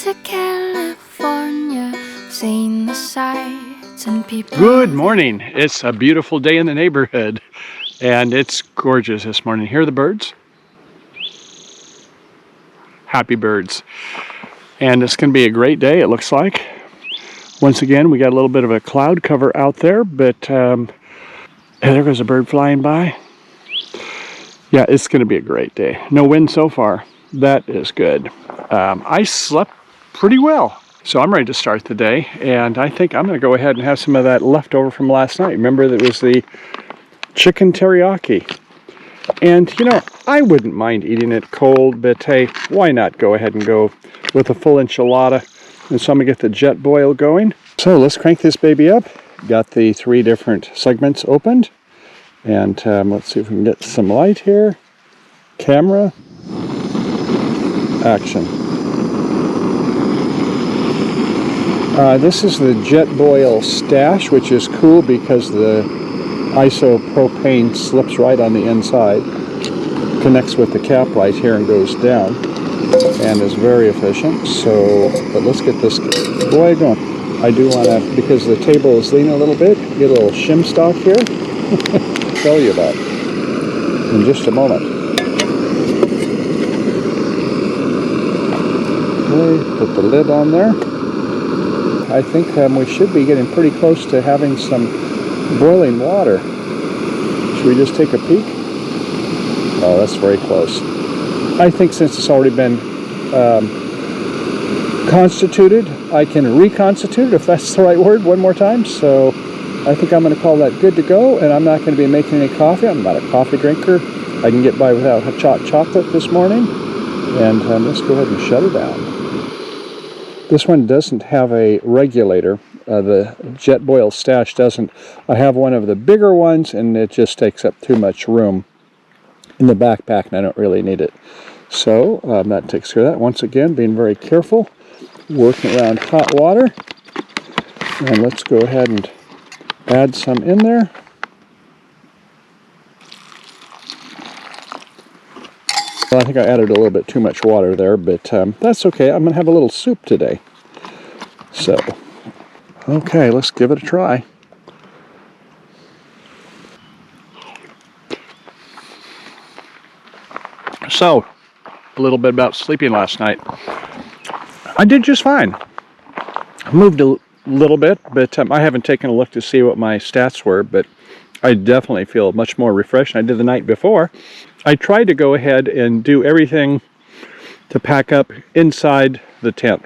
to California, seeing the sights and people. Good morning. It's a beautiful day in the neighborhood, and it's gorgeous this morning. Hear the birds? Happy birds. And it's going to be a great day, it looks like. Once again, we got a little bit of a cloud cover out there, but there goes a bird flying by. Yeah, it's going to be a great day. No wind so far. That is good. I slept pretty well, so I'm ready to start the day, and I think I'm going to go ahead and have some of that leftover from last night. Remember, that was the chicken teriyaki. And, you know, I wouldn't mind eating it cold, but hey, why not go ahead and go with a full enchilada? And so I'm going to get the jet boil going. So let's crank this baby up. Got the 3 different segments opened. And let's see if we can get some light here. Camera. Action. This is the jet boil stash, which is cool because the isopropane slips right on the inside, connects with the cap right here and goes down, and is very efficient. So, but let's get this boy going. I do want to, because the table is leaning a little bit, get a little shim stock here. Tell you about in just a moment. Okay, put the lid on there. I think we should be getting pretty close to having some boiling water. Should we just take a peek? Oh, that's very close. I think since it's already been constituted, I can reconstitute it, if that's the right word, one more time. So I think I'm going to call that good to go, and I'm not going to be making any coffee. I'm not a coffee drinker. I can get by without hot chocolate this morning. And let's go ahead and shut it down. This one doesn't have a regulator. The jet boil stash doesn't. I have one of the bigger ones, and it just takes up too much room in the backpack, and I don't really need it. So that takes care of that. Once again, being very careful, working around hot water. And let's go ahead and add some in there. Well, I think I added a little bit too much water there, but that's okay. I'm going to have a little soup today. So, okay, let's give it a try. So, a little bit about sleeping last night. I did just fine. I moved a little bit, but I haven't taken a look to see what my stats were, but I definitely feel much more refreshed than I did the night before. I tried to go ahead and do everything to pack up inside the tent,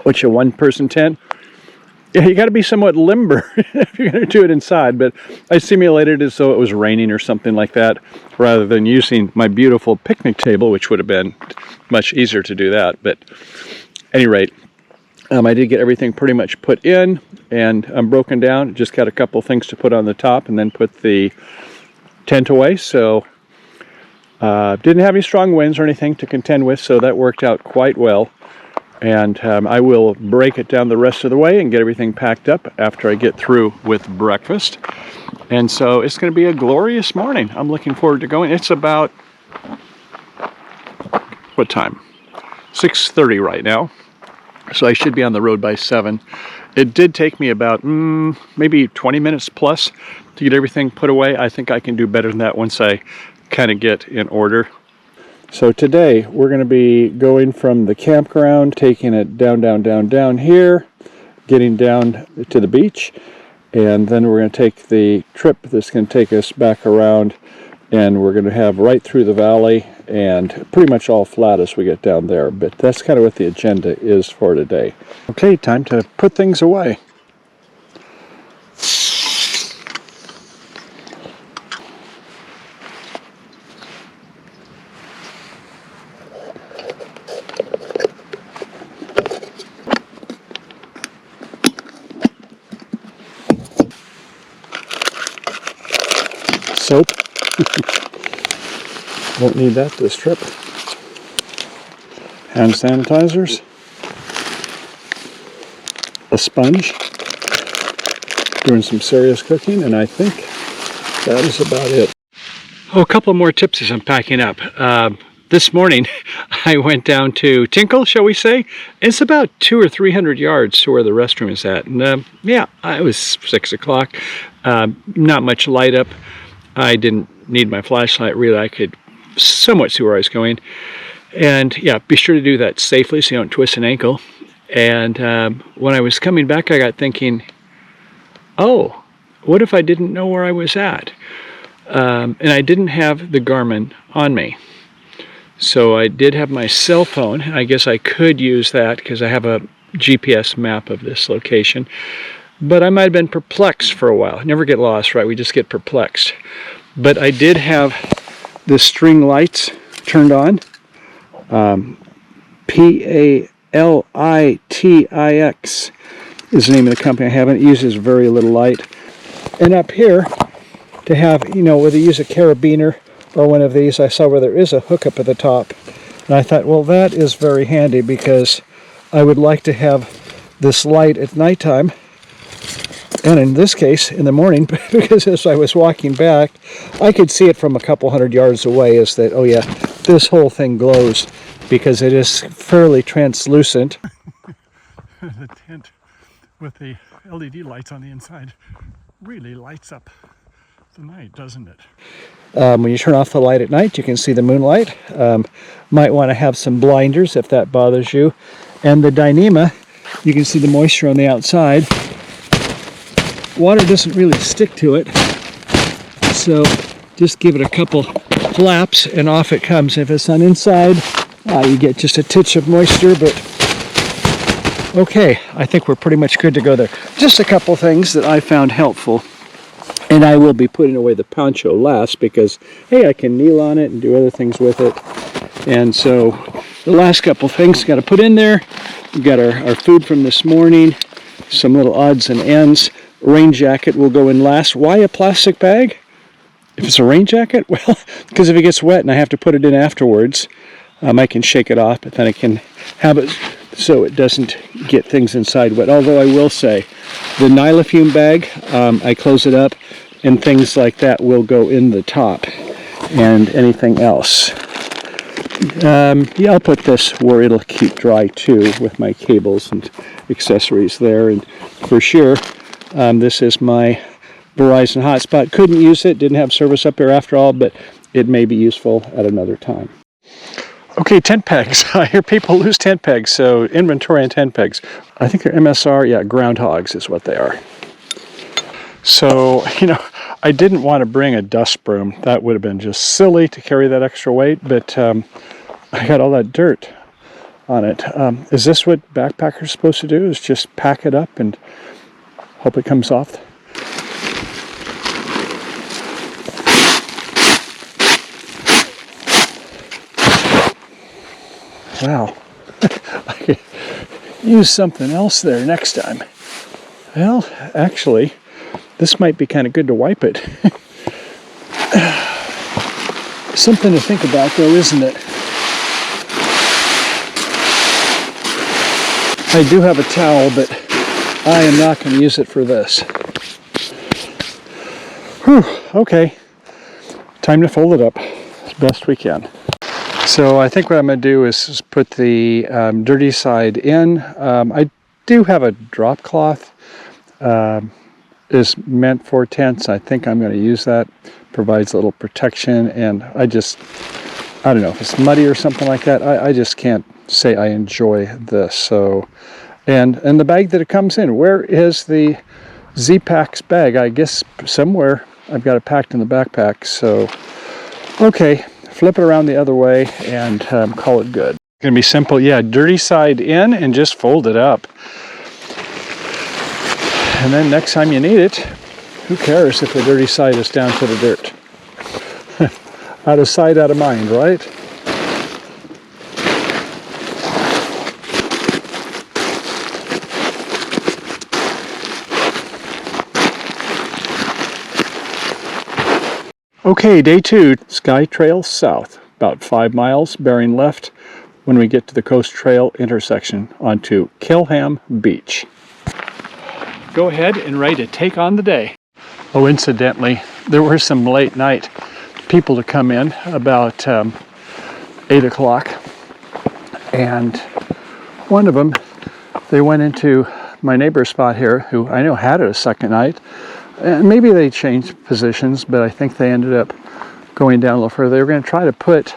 which a one-person tent, yeah, you got to be somewhat limber if you're going to do it inside, but I simulated it as though it was raining or something like that, rather than using my beautiful picnic table, which would have been much easier to do that. But at any rate, I did get everything pretty much put in, and I'm broken down. Just got a couple things to put on the top and then put the tent away. So didn't have any strong winds or anything to contend with, so that worked out quite well. And I will break it down the rest of the way and get everything packed up after I get through with breakfast. And so it's going to be a glorious morning. I'm looking forward to going. It's about, what time? 6:30 right now. So I should be on the road by 7. It did take me about maybe 20 minutes plus to get everything put away. I think I can do better than that once I kind of get in order. So today we're going to be going from the campground, taking it down here, getting down to the beach, and then we're going to take the trip that's going to take us back around, and we're going to have right through the valley and pretty much all flat as we get down there. But that's kind of what the agenda is for today. Okay, time to put things away. Soap. Won't need that this trip. Hand sanitizers. A sponge. Doing some serious cooking, and I think that is about it. Oh, a couple more tips as I'm packing up. this morning I went down to Tinkle, shall we say. It's about 200 or 300 yards to where the restroom is at. And yeah, it was 6 o'clock. Not much light up. I didn't need my flashlight really. I could somewhat see where I was going. And yeah, be sure to do that safely so you don't twist an ankle. And when I was coming back, I got thinking, oh, what if I didn't know where I was at? And I didn't have the Garmin on me. So I did have my cell phone. I guess I could use that because I have a GPS map of this location. But I might have been perplexed for a while. Never get lost, right? We just get perplexed. But I did have the string lights turned on. P-A-L-I-T-I-X is the name of the company I have. It uses very little light. And up here, to have, you know, whether you use a carabiner or one of these, I saw where there is a hookup at the top. And I thought, well, that is very handy because I would like to have this light at nighttime. And in this case, in the morning, because as I was walking back, I could see it from a couple hundred yards away, is that, oh yeah, this whole thing glows because it is fairly translucent. The tent with the LED lights on the inside really lights up the night, doesn't it? When you turn off the light at night, you can see the moonlight. Might want to have some blinders if that bothers you. And the Dyneema, you can see the moisture on the outside. Water doesn't really stick to it, so just give it a couple flaps and off it comes. If it's on inside, you get just a titch of moisture, but okay, I think we're pretty much good to go there. Just a couple things that I found helpful. And I will be putting away the poncho last because, hey, I can kneel on it and do other things with it. And so the last couple things got to put in there. We've got our food from this morning, some little odds and ends. Rain jacket will go in last. Why a plastic bag? If it's a rain jacket? Well, because if it gets wet and I have to put it in afterwards, I can shake it off, but then I can have it so it doesn't get things inside wet. Although I will say, the Nylofume bag, I close it up, and things like that will go in the top, and anything else. Yeah, I'll put this where it'll keep dry too, with my cables and accessories there. And for sure, this is my Verizon hotspot. Couldn't use it, didn't have service up here after all, but it may be useful at another time. Okay, tent pegs. I hear people lose tent pegs, so inventory on tent pegs. I think they're MSR, yeah, groundhogs is what they are. So, you know, I didn't want to bring a dust broom. That would have been just silly to carry that extra weight, but I got all that dirt on it. Is this what backpackers are supposed to do, is just pack it up and hope it comes off? Wow, I could use something else there next time. Well, actually, this might be kind of good to wipe it. Something to think about though, isn't it? I do have a towel, but I am not going to use it for this. Whew, okay, time to fold it up as best we can. So I think what I'm going to do is put the dirty side in. I do have a drop cloth. Is meant for tents. I think I'm going to use that. Provides a little protection, and I don't know if it's muddy or something like that. I just can't say I enjoy this. So, and the bag that it comes in. Where is the ZPack's bag? I guess somewhere I've got it packed in the backpack. So, okay. Flip it around the other way and call it good. It's going to be simple. Yeah, dirty side in and just fold it up. And then next time you need it, who cares if the dirty side is down to the dirt? Out of sight, out of mind, right? Okay, day 2, Skytrail south, about 5 miles, bearing left when we get to the Coast Trail intersection onto Kelham Beach. Go ahead and ready to take on the day. Oh, incidentally, there were some late night people to come in about 8 o'clock. And one of them, they went into my neighbor's spot here, who I know had it a second night. And maybe they changed positions, but I think they ended up going down a little further. They were going to try to put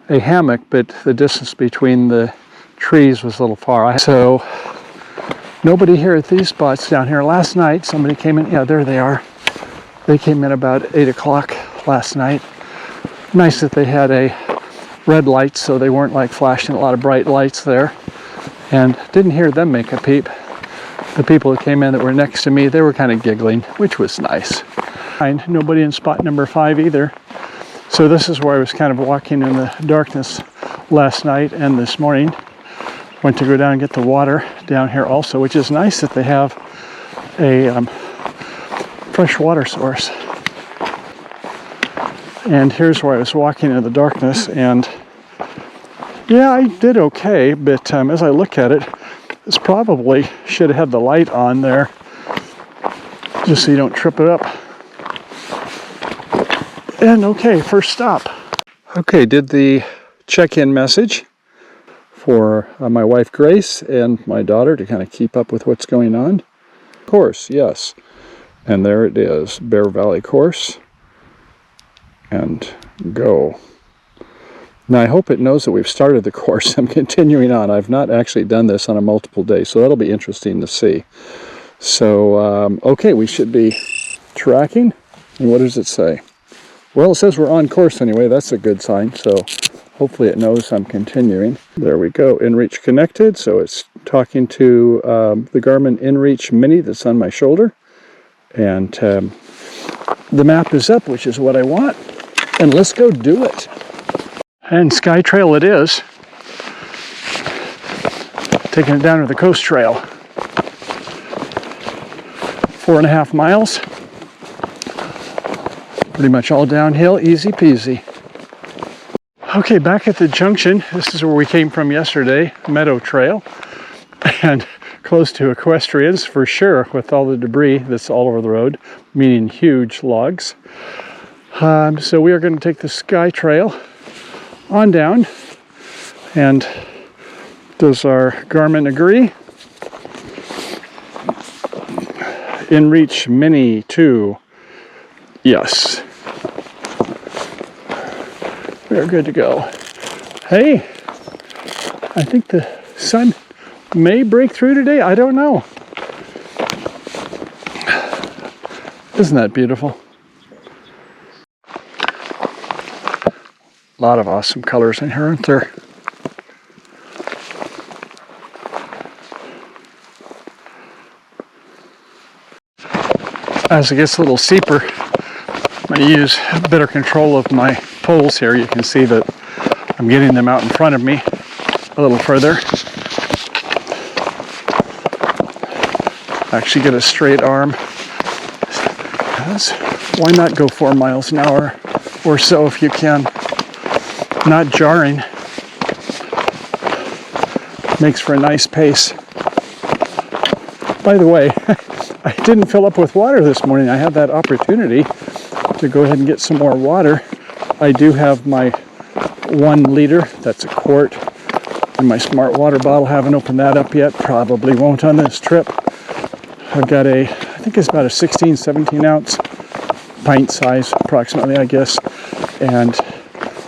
a hammock, but the distance between the trees was a little far. So nobody here at these spots down here. Last night, somebody came in. Yeah, there they are. They came in about 8 o'clock last night. Nice that they had a red light, so they weren't like flashing a lot of bright lights there. And didn't hear them make a peep. The people that came in that were next to me, they were kind of giggling, which was nice. And nobody in spot number 5 either. So this is where I was kind of walking in the darkness last night and this morning. Went to go down and get the water down here also, which is nice that they have a fresh water source. And here's where I was walking in the darkness, and yeah, I did okay, but as I look at it, this probably should have had the light on there just so you don't trip it up. And okay, first stop. Okay, did the check-in message for my wife Grace and my daughter to kind of keep up with what's going on. Course, yes. And there it is, Bear Valley course. And go. Now I hope it knows that we've started the course. I'm continuing on. I've not actually done this on a multiple day, so that'll be interesting to see. So, okay, we should be tracking. And what does it say? Well, it says we're on course anyway. That's a good sign. So hopefully it knows I'm continuing. There we go. InReach connected. So it's talking to the Garmin InReach Mini that's on my shoulder. And the map is up, which is what I want. And let's go do it. And Skytrail it is. Taking it down to the coast trail. 4.5 miles. Pretty much all downhill, easy peasy. Okay, back at the junction. This is where we came from yesterday, Meadow Trail. And close to equestrians for sure, with all the debris that's all over the road, meaning huge logs. So we are going to take the Skytrail on down. And does our Garmin agree? InReach Mini 2. Yes. We are good to go. Hey, I think the sun may break through today. I don't know. Isn't that beautiful? A lot of awesome colors in here, aren't there? As it gets a little steeper, I'm going to use better control of my poles here. You can see that I'm getting them out in front of me a little further. Actually get a straight arm. Why not go 4 miles an hour or so if you can? Not jarring. Makes for a nice pace. By the way, I didn't fill up with water this morning. I had that opportunity to go ahead and get some more water. I do have my 1 liter, that's a quart, in my smart water bottle. Haven't opened that up yet. Probably won't on this trip. I've got I think it's about a 16, 17 ounce pint size, approximately, I guess. And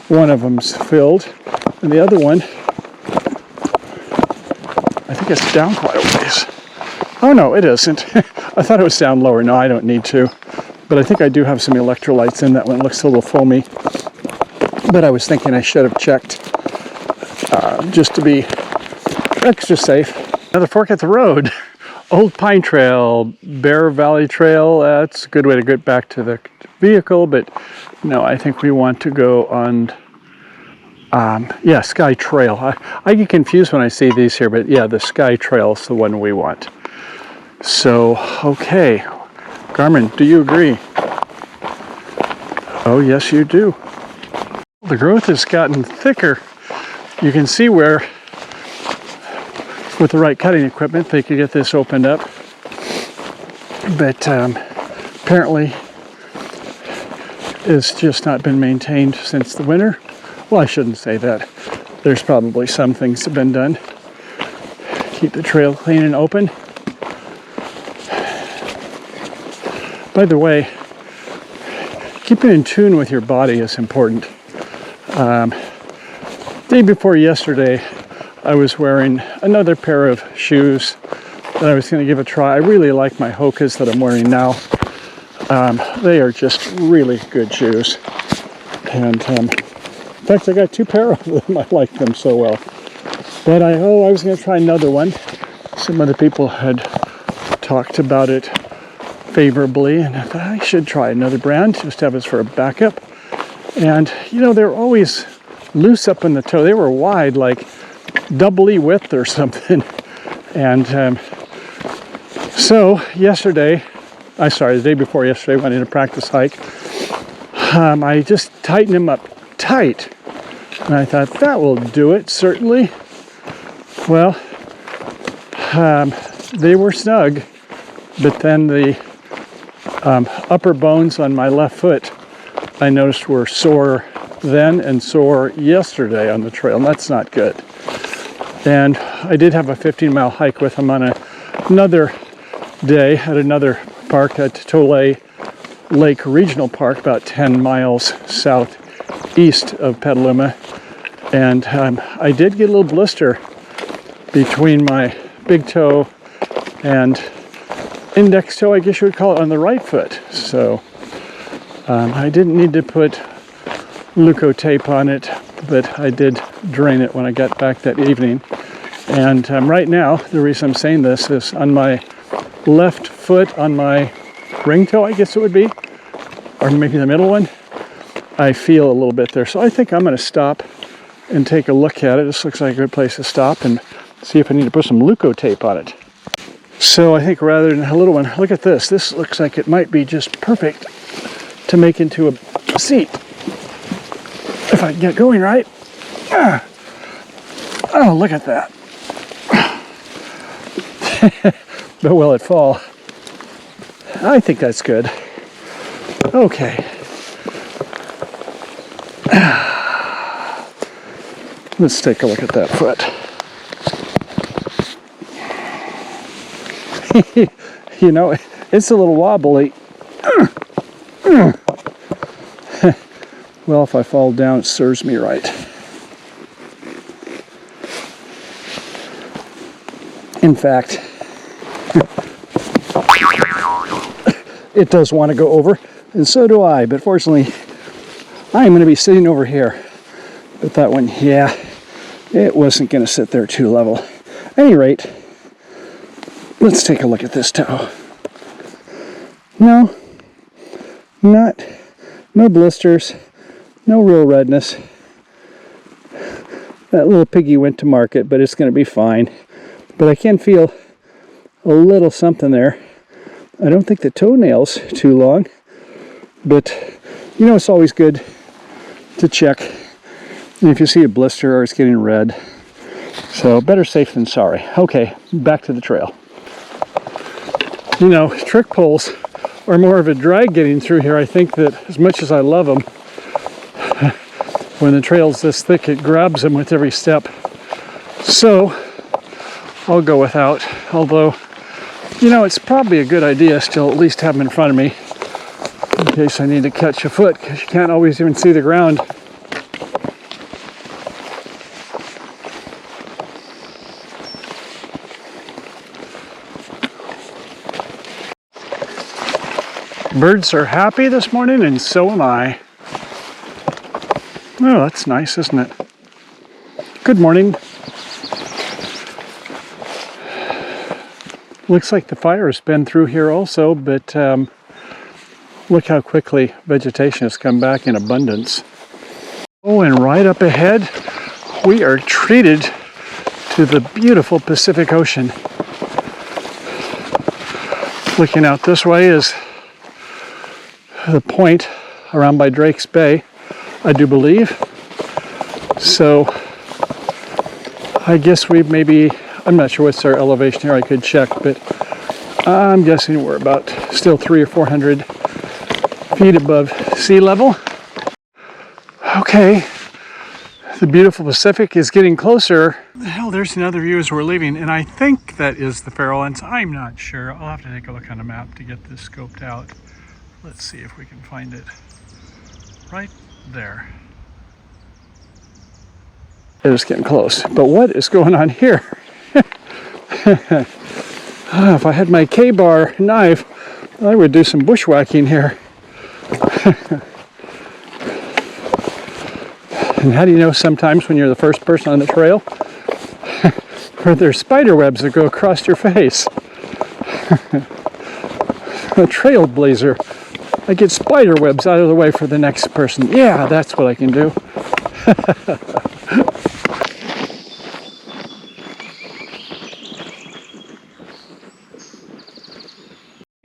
one of them's filled. And the other one, I think it's down quite a ways. Oh no, it isn't. I thought it was down lower. No, I don't need to. But I think I do have some electrolytes in that one. It looks a little foamy. But I was thinking I should have checked just to be extra safe. Another fork at the road. Old Pine Trail, Bear Valley Trail. That's a good way to get back to the vehicle. But no, I think we want to go on, yeah, Skytrail. I get confused when I see these here. But yeah, the Skytrail is the one we want. So, okay. Garmin, do you agree? Oh, yes, you do. The growth has gotten thicker. You can see where, with the right cutting equipment, they could get this opened up. But apparently, it's just not been maintained since the winter. Well, I shouldn't say that. There's probably some things that have been done. Keep the trail clean and open. By the way, keeping in tune with your body is important. Day before yesterday, I was wearing another pair of shoes that I was going to give a try. I really like my Hokas that I'm wearing now. They are just really good shoes. And in fact, I got 2 pair of them. I like them so well. But I was going to try another one. Some other people had talked about it favorably, and I thought I should try another brand, just have us for a backup. And you know, they're always loose up in the toe. They were wide, like double E width or something. And so yesterday, the day before yesterday, went in a practice hike. I just tightened them up tight, and I thought that will do it, certainly. Well, they were snug, but then the upper bones on my left foot I noticed were sore then and sore yesterday on the trail, and that's not good. And I did have a 15-mile hike with him on another day at another park at Tole Lake Regional Park, about 10 miles southeast of Petaluma. And I did get a little blister between my big toe and index toe, I guess you would call it, on the right foot. So I didn't need to put Leuco tape on it, but I did drain it when I got back that evening. And right now, the reason I'm saying this is on my left foot, on my ring toe, I guess it would be, or maybe the middle one, I feel a little bit there. So I think I'm going to stop and take a look at it. This looks like a good place to stop and see if I need to put some Leuco tape on it. So I think rather than a little one, look at this. This looks like it might be just perfect to make into a seat. If I can get going right. Oh, look at that. But will it fall? I think that's good. Okay. Let's take a look at that foot. You know, it's a little wobbly. Well, if I fall down, it serves me right. In fact, it does want to go over, and so do I, but fortunately, I'm going to be sitting over here. But that one, yeah, it wasn't going to sit there too level. At any rate, let's take a look at this toe. No blisters, no real redness. That little piggy went to market, but it's going to be fine. But I can feel a little something there. I don't think the toenail's too long, but you know, it's always good to check. And if you see a blister or it's getting red, so better safe than sorry. Okay, back to the trail. You know, trick poles are more of a drag getting through here. I think that as much as I love them, when the trail's this thick, it grabs them with every step. So I'll go without, although, you know, it's probably a good idea still at least have them in front of me in case I need to catch a foot, because you can't always even see the ground. Birds are happy this morning, and so am I. Oh, that's nice, isn't it? Good morning. Looks like the fire has been through here also, but look how quickly vegetation has come back in abundance. Oh, and right up ahead, we are treated to the beautiful Pacific Ocean. Looking out this way is the point around by Drake's Bay, I do believe. So I guess we maybe, I'm not sure what's our elevation here, I could check, but I'm guessing we're about still 300 or 400 feet above sea level. Okay, The beautiful Pacific is getting closer. Hell, there's another view as we're leaving, and I think that is the Farallon. I'm not sure. I'll have to take a look on a map to get this scoped out. Let's see if we can find it. Right there. It is getting close. But what is going on here? If I had my K-bar knife, I would do some bushwhacking here. And how do you know sometimes when you're the first person on the trail? Or there's spider webs that go across your face. A trailblazer. I get spider webs out of the way for the next person. Yeah, that's what I can do.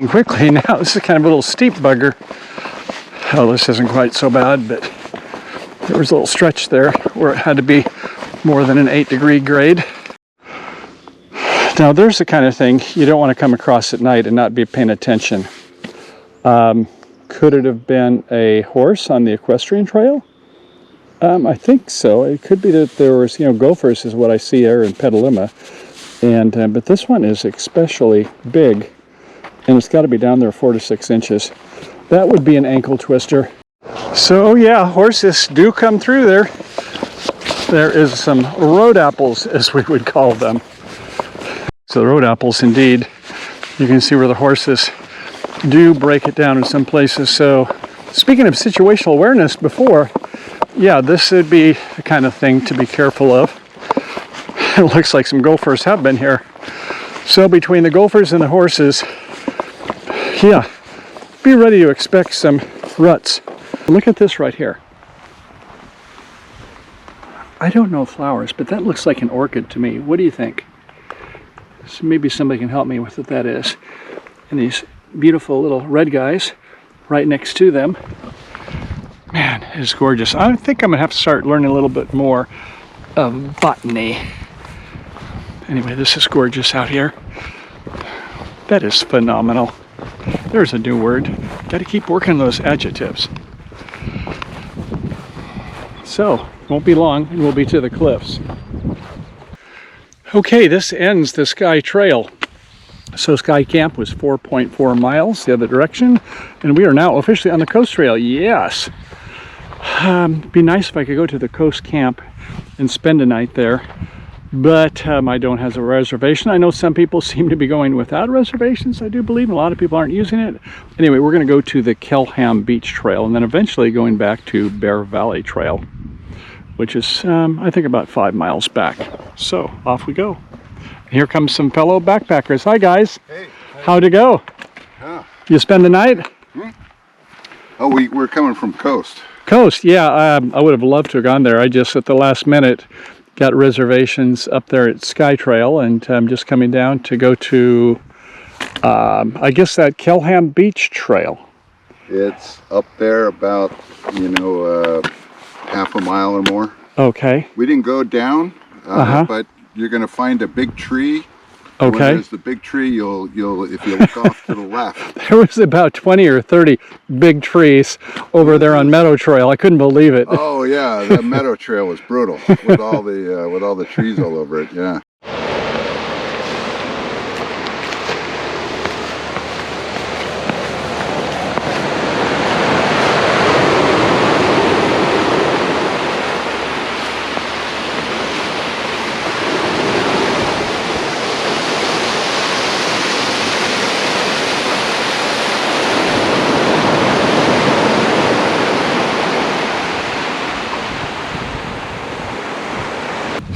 Quickly now, this is kind of a little steep bugger. Oh, this isn't quite so bad, but there was a little stretch there where it had to be more than an 8-degree grade. Now there's the kind of thing you don't want to come across at night and not be paying attention. Could it have been a horse on the equestrian trail? I think so. It could be that there was, gophers is what I see there in Pedicure. And but this one is especially big, and it's got to be down there 4 to 6 inches. That would be an ankle twister. So yeah, horses do come through there. There is some road apples, as we would call them. So the road apples, indeed. You can see where the horses do break it down in some places. So speaking of situational awareness before, yeah, this would be the kind of thing to be careful of. It looks like some gophers have been here. So between the gophers and the horses, yeah, be ready to expect some ruts. Look at this right here. I don't know flowers, but that looks like an orchid to me. What do you think? So maybe somebody can help me with what that is. And these beautiful little red guys right next to them. Man, it's gorgeous. I think I'm gonna have to start learning a little bit more of botany. Anyway, this is gorgeous out here. That is phenomenal. There's a new word. Got to keep working those adjectives. So, won't be long and we'll be to the cliffs. Okay, this ends the Skytrail. So Sky Camp was 4.4 miles the other direction, and we are now officially on the Coast Trail. Yes. It'd be nice if I could go to the Coast Camp and spend a night there, but I don't have a reservation. I know some people seem to be going without reservations, I do believe, and a lot of people aren't using it. Anyway, we're going to go to the Kelham Beach Trail, and then eventually going back to Bear Valley Trail, which is, I think, about 5 miles back. So, off we go. Here comes some fellow backpackers. Hi, guys. Hey. How'd it go? Yeah. You spend the night? Oh, we're coming from Coast. Coast, yeah. I would have loved to have gone there. I just, at the last minute, got reservations up there at Skytrail, and I'm just coming down to go to, I guess, that Kelham Beach Trail. It's up there about, half a mile or more. Okay. We didn't go down, but you're going to find a big tree. Okay. When there's the big tree, you'll if you look off to the left. There was about 20 or 30 big trees over there on Meadow Trail. I couldn't believe it. Oh yeah, that Meadow Trail was brutal with all the trees all over it. Yeah.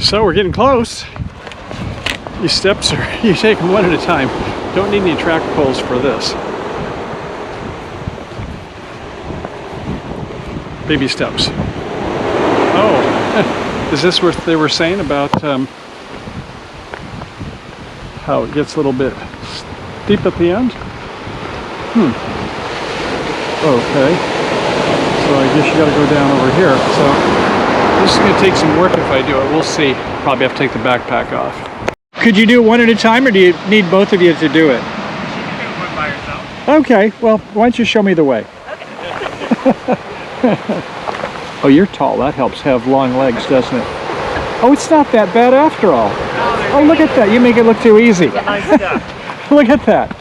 So we're getting close. These steps are, you take them one at a time. Don't need any track poles for this. Baby steps. Oh, is this what they were saying about how it gets a little bit steep at the end? Okay. So I guess you gotta go down over here. So this is going to take some work if I do it. We'll see. Probably have to take the backpack off. Could you do it one at a time, or do you need both of you to do it? You can do one by yourself. Okay. Well, why don't you show me the way? Okay. Oh, you're tall. That helps have long legs, doesn't it? Oh, it's not that bad after all. Oh, look at that. You make it look too easy. Look at that.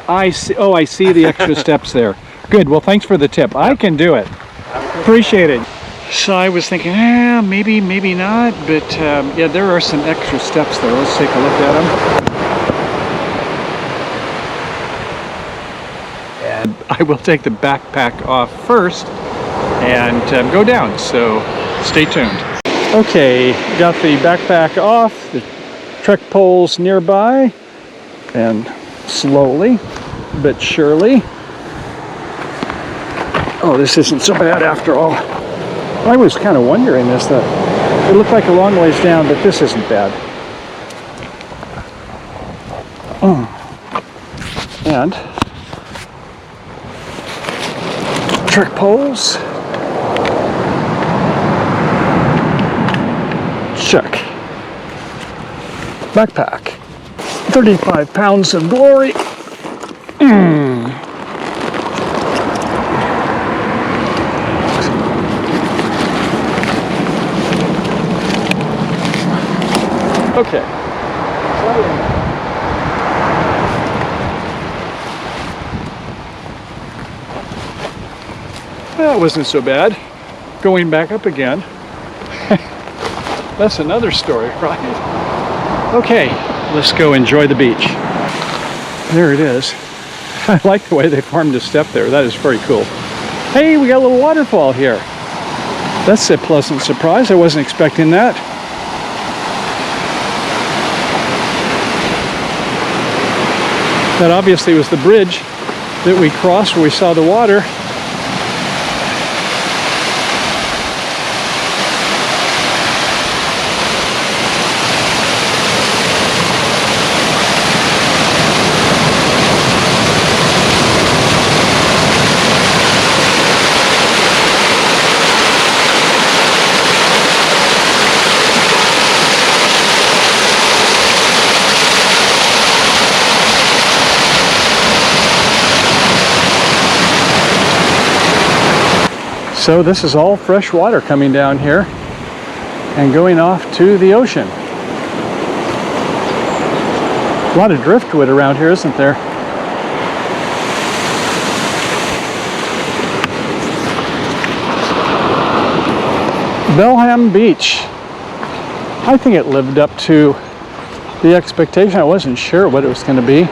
I see. Oh, I see the extra steps there. Good. Well, thanks for the tip. I can do it. Appreciate it. So I was thinking, maybe, maybe not. But yeah, there are some extra steps there. Let's take a look at them. And I will take the backpack off first and go down. So stay tuned. Okay, got the backpack off. The trek poles nearby. And slowly but surely. Oh, this isn't so bad after all. I was kind of wondering this, that it looked like a long ways down, but this isn't bad. And trek poles. Check. Backpack. 35 pounds of glory. Okay. That wasn't so bad. Going back up again. That's another story, right? Okay, let's go enjoy the beach. There it is. I like the way they formed a step there. That is very cool. Hey, we got a little waterfall here. That's a pleasant surprise. I wasn't expecting that. That obviously was the bridge that we crossed where we saw the water. So this is all fresh water coming down here and going off to the ocean. A lot of driftwood around here, isn't there? Kelham Beach. I think it lived up to the expectation. I wasn't sure what it was going to be,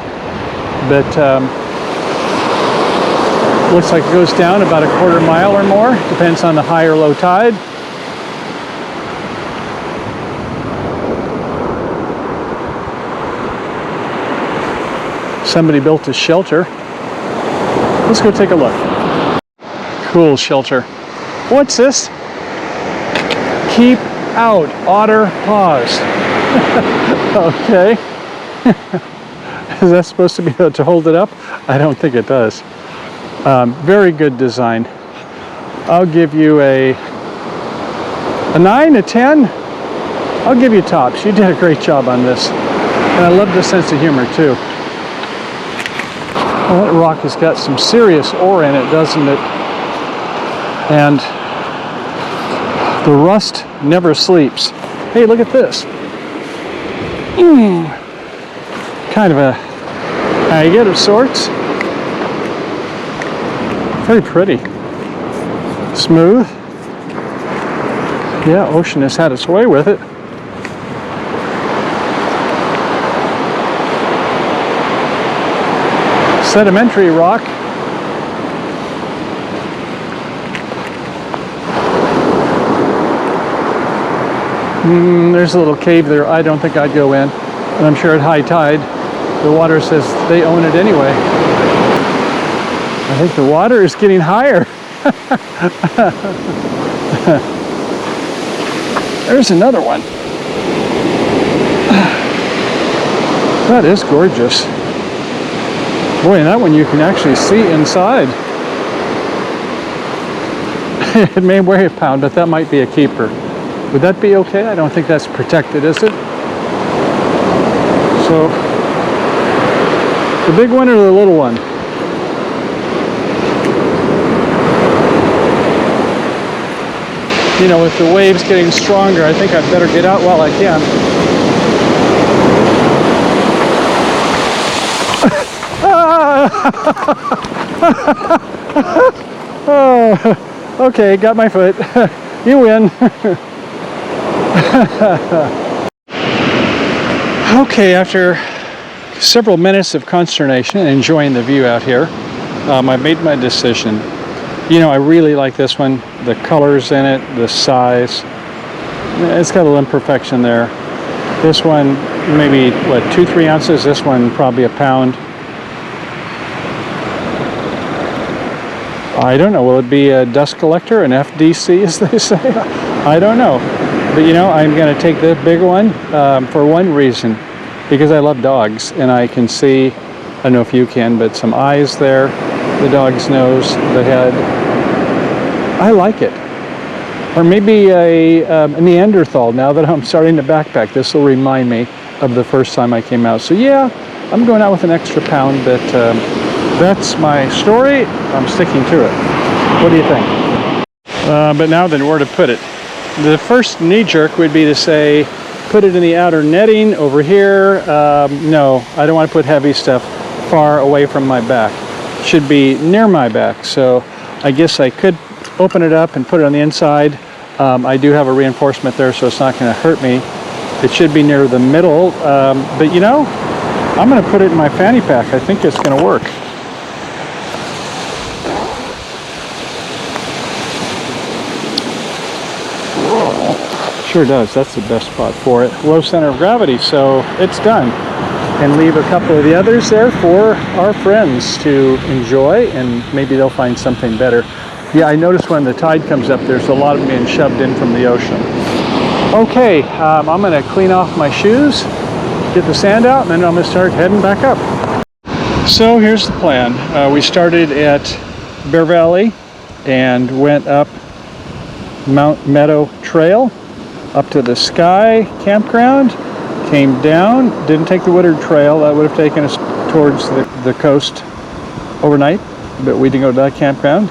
but looks like it goes down about a quarter mile or more. Depends on the high or low tide. Somebody built a shelter. Let's go take a look. Cool shelter. What's this? Keep out, otter paws. Okay. Is that supposed to be to hold it up? I don't think it does. Very good design. I'll give you a 9, a 10. I'll give you tops. You did a great job on this. And I love the sense of humor too. Well, that rock has got some serious ore in it, doesn't it? And the rust never sleeps. Hey, look at this. Kind of a agate of sorts. Very pretty. Smooth. Yeah, ocean has had its way with it. Sedimentary rock. There's a little cave there. I don't think I'd go in. And I'm sure at high tide, the water says they own it anyway. I think the water is getting higher. There's another one. That is gorgeous. Boy, and that one you can actually see inside. It may weigh a pound, but that might be a keeper. Would that be okay? I don't think that's protected, is it? So, the big one or the little one? You know, with the waves getting stronger, I think I'd better get out while I can. Oh, okay, got my foot. You win. Okay, after several minutes of consternation and enjoying the view out here, I made my decision. You know, I really like this one. The colors in it, the size. It's got a little imperfection there. This one, maybe, what, 2-3 ounces? This one, probably a pound. I don't know. Will it be a dust collector, an FDC, as they say? I don't know. But, you know, I'm going to take the bigger one for one reason. Because I love dogs, and I can see, I don't know if you can, but some eyes there. The dog's nose, the head. I like it. Or maybe a Neanderthal, now that I'm starting to backpack. This will remind me of the first time I came out. So yeah, I'm going out with an extra pound, but that's my story. I'm sticking to it. What do you think? But now then, where to put it? The first knee-jerk would be to say, put it in the outer netting over here. No, I don't want to put heavy stuff far away from my back. It should be near my back. So I guess I could open it up and put it on the inside. I do have a reinforcement there, so it's not going to hurt me. It should be near the middle. But you know, I'm going to put it in my fanny pack. I think it's going to work. Sure does. That's the best spot for it. Low center of gravity, so it's done. And leave a couple of the others there for our friends to enjoy, and maybe they'll find something better. Yeah, I noticed when the tide comes up, there's a lot of them being shoved in from the ocean. Okay, I'm going to clean off my shoes, get the sand out, and then I'm going to start heading back up. So here's the plan. We started at Bear Valley and went up Mount Meadow Trail, up to the Sky Campground, came down, didn't take the Woodard Trail. That would have taken us towards the coast overnight, but we didn't go to that campground.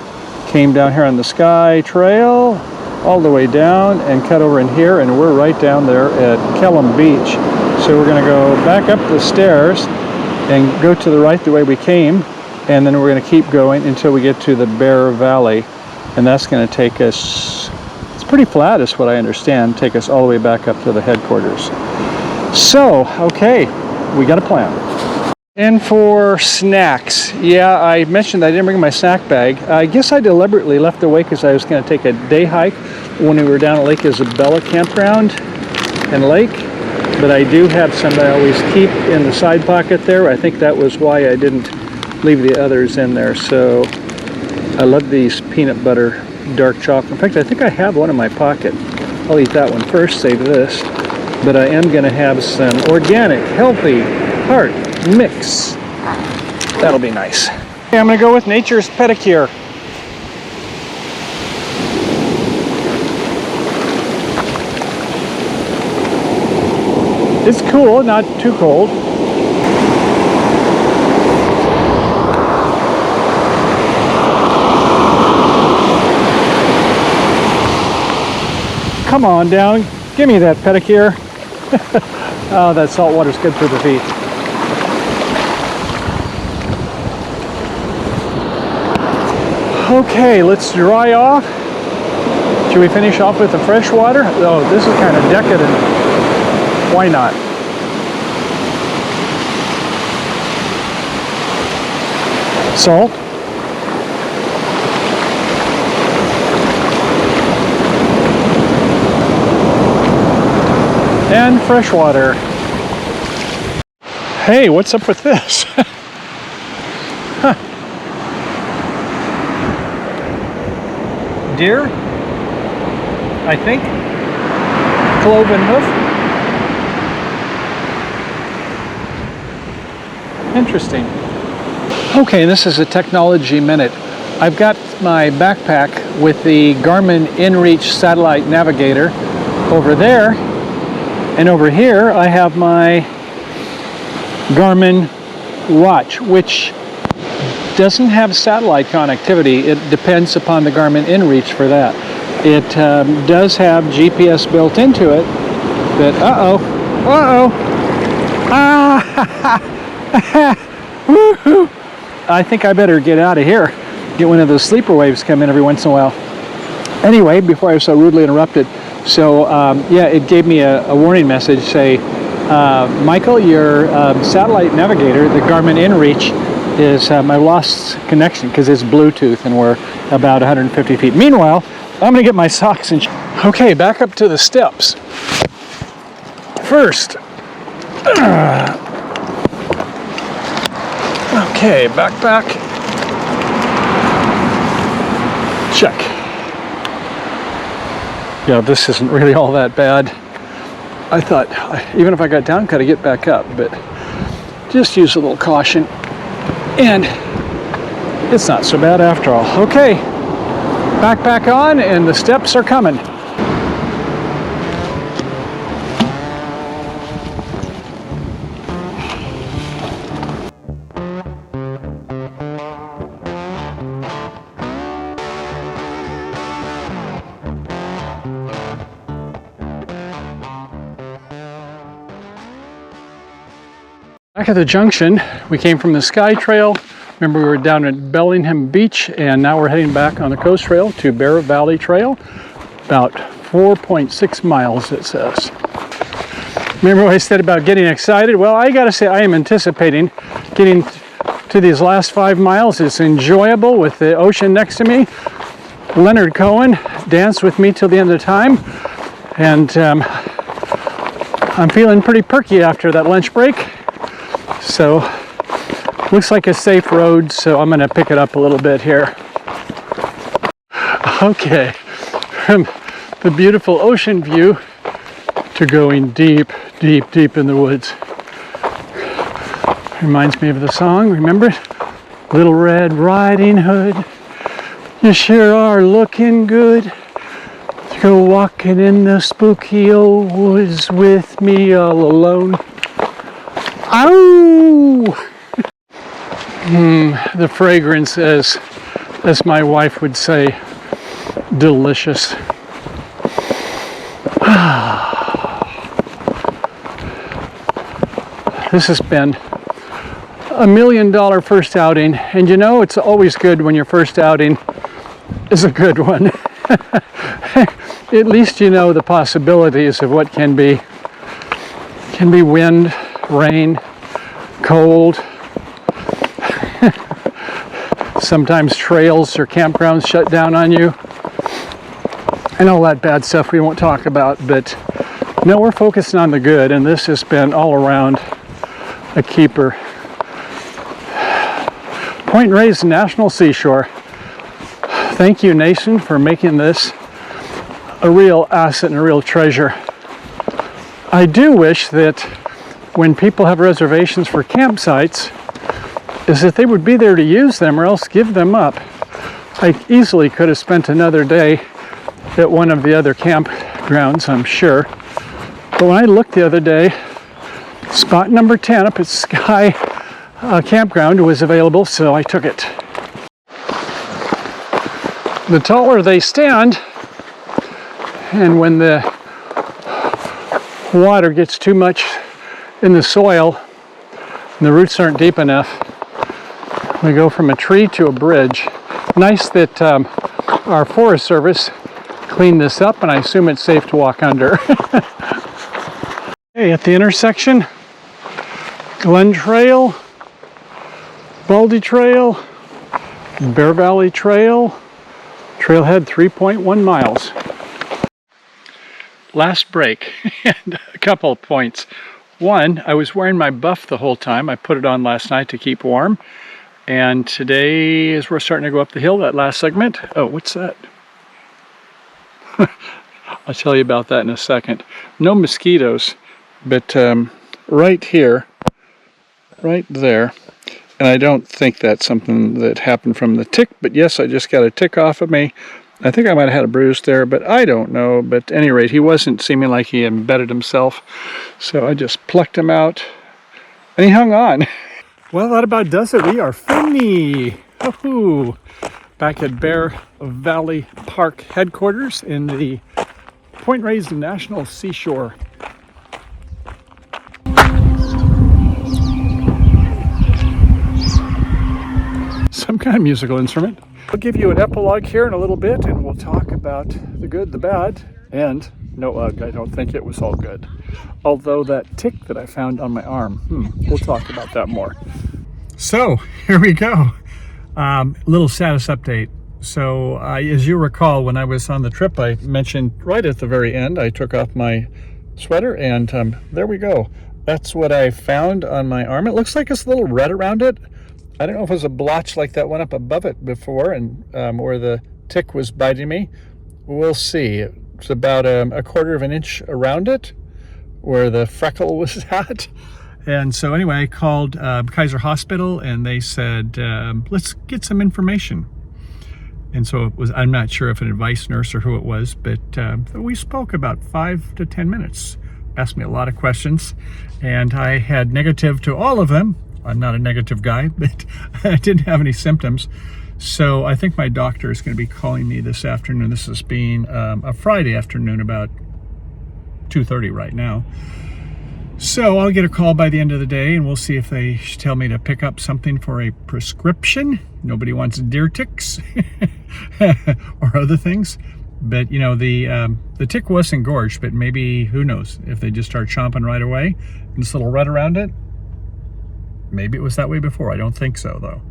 Came down here on the Sky Trail, all the way down, and cut over in here, and we're right down there at Kelham Beach. So we're going to go back up the stairs and go to the right the way we came, and then we're going to keep going until we get to the Bear Valley, and that's going to take us, it's pretty flat is what I understand, take us all the way back up to the headquarters. So, okay, we got a plan. And for snacks, yeah, I mentioned I didn't bring my snack bag. I guess I deliberately left it away because I was going to take a day hike when we were down at Lake Isabella Campground and Lake. But I do have some that I always keep in the side pocket there. I think that was why I didn't leave the others in there. So I love these peanut butter dark chocolate. In fact, I think I have one in my pocket. I'll eat that one first, save this. But I am going to have some organic, healthy heart mix. That'll be nice. Okay, I'm going to go with Nature's Pedicure. It's cool, not too cold. Come on down, give me that pedicure. Oh, that salt water's good for the feet. Okay, let's dry off. Should we finish off with the fresh water? Oh, this is kind of decadent. Why not? Salt. And fresh water. Hey, what's up with this? Huh. Deer, I think. Cloven hoof. Interesting. Okay, this is a technology minute. I've got my backpack with the Garmin InReach satellite navigator over there, and over here I have my Garmin watch, which doesn't have satellite connectivity. It depends upon the Garmin InReach for that. It does have GPS built into it, but woohoo! I think I better get out of here. Get one of those sleeper waves come in every once in a while. Anyway, before I was so rudely interrupted, so yeah, it gave me a warning message, say, Michael, your satellite navigator, the Garmin InReach, is I lost connection because it's Bluetooth and we're about 150 feet. Meanwhile, I'm gonna get my socks and okay, back up to the steps. First, okay, backpack, check. Yeah, this isn't really all that bad. I thought, even if I got down, could I get back up, but just use a little caution. And it's not so bad after all. Okay, backpack on and the steps are coming. Back at the junction, we came from the Skytrail. Remember, we were down at Bellingham Beach, and now we're heading back on the Coast Trail to Bear Valley Trail. About 4.6 miles, it says. Remember what I said about getting excited? Well, I gotta say, I am anticipating getting to these last 5 miles. It's enjoyable with the ocean next to me. Leonard Cohen danced with me till the end of the time, and I'm feeling pretty perky after that lunch break. So, looks like a safe road, so I'm gonna pick it up a little bit here. Okay, from the beautiful ocean view to going deep, deep, deep in the woods. Reminds me of the song, remember? Little Red Riding Hood, you sure are looking good. Go walking in the spooky old woods with me all alone. Ow! The fragrance, as my wife would say, delicious. This has been $1 million first outing, and you know it's always good when your first outing is a good one. At least you know the possibilities of what can be. Can be wind, rain, cold. Sometimes trails or campgrounds shut down on you. And all that bad stuff we won't talk about, but no, we're focusing on the good, and this has been all around a keeper. Point Reyes National Seashore. Thank you, nation, for making this a real asset and a real treasure. I do wish that when people have reservations for campsites, is that they would be there to use them or else give them up. I easily could have spent another day at one of the other campgrounds, I'm sure. But when I looked the other day, spot number 10 up at Sky Campground was available, so I took it. The taller they stand, and when the water gets too much in the soil and the roots aren't deep enough, we go from a tree to a bridge. Nice that our Forest Service cleaned this up, and I assume it's safe to walk under. Okay, at the intersection, Glen Trail, Baldy Trail, Bear Valley Trail, trailhead 3.1 miles. Last break, and a couple of points. One, I was wearing my buff the whole time. I put it on last night to keep warm. And today, as we're starting to go up the hill, that last segment, oh, what's that? I'll tell you about that in a second. No mosquitoes, but right here, right there, and I don't think that's something that happened from the tick, but yes, I just got a tick off of me. I think I might have had a bruise there, but I don't know. But at any rate, he wasn't seeming like he embedded himself, so I just plucked him out, and he hung on. Well, that about does it. We are finished. Back at Bear Valley Park headquarters in the Point Reyes National Seashore. Some kind of musical instrument. I'll give you an epilogue here in a little bit, and we'll talk about the good, the bad, and no ugh, I don't think it was all good. Although that tick that I found on my arm, we'll talk about that more. So, here we go. Little status update. So, as you recall, when I was on the trip, I mentioned right at the very end, I took off my sweater, and there we go. That's what I found on my arm. It looks like it's a little red around it. I don't know if it was a blotch like that one up above it before, and where the tick was biting me. We'll see. It's about a quarter of an inch around it, where the freckle was at. And so anyway, I called Kaiser Hospital, and they said, let's get some information. And so it was, I'm not sure if an advice nurse or who it was, but we spoke about 5 to 10 minutes. Asked me a lot of questions, and I had negative to all of them. I'm not a negative guy, but I didn't have any symptoms. So I think my doctor is going to be calling me this afternoon. This is being a Friday afternoon, about 2:30 right now. So I'll get a call by the end of the day, and we'll see if they tell me to pick up something for a prescription. Nobody wants deer ticks or other things. But, you know, the tick was engorged, but maybe, who knows, if they just start chomping right away, and this little red around it, maybe it was that way before. I don't think so, though.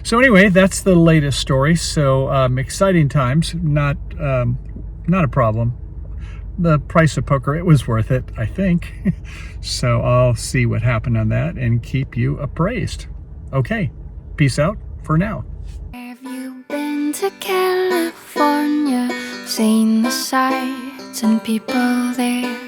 So anyway, that's the latest story. So exciting times, not a problem. The price of poker, it was worth it, I think. So I'll see what happened on that and keep you appraised. Okay, peace out for now. Have you been to California? Seen the sights and people there?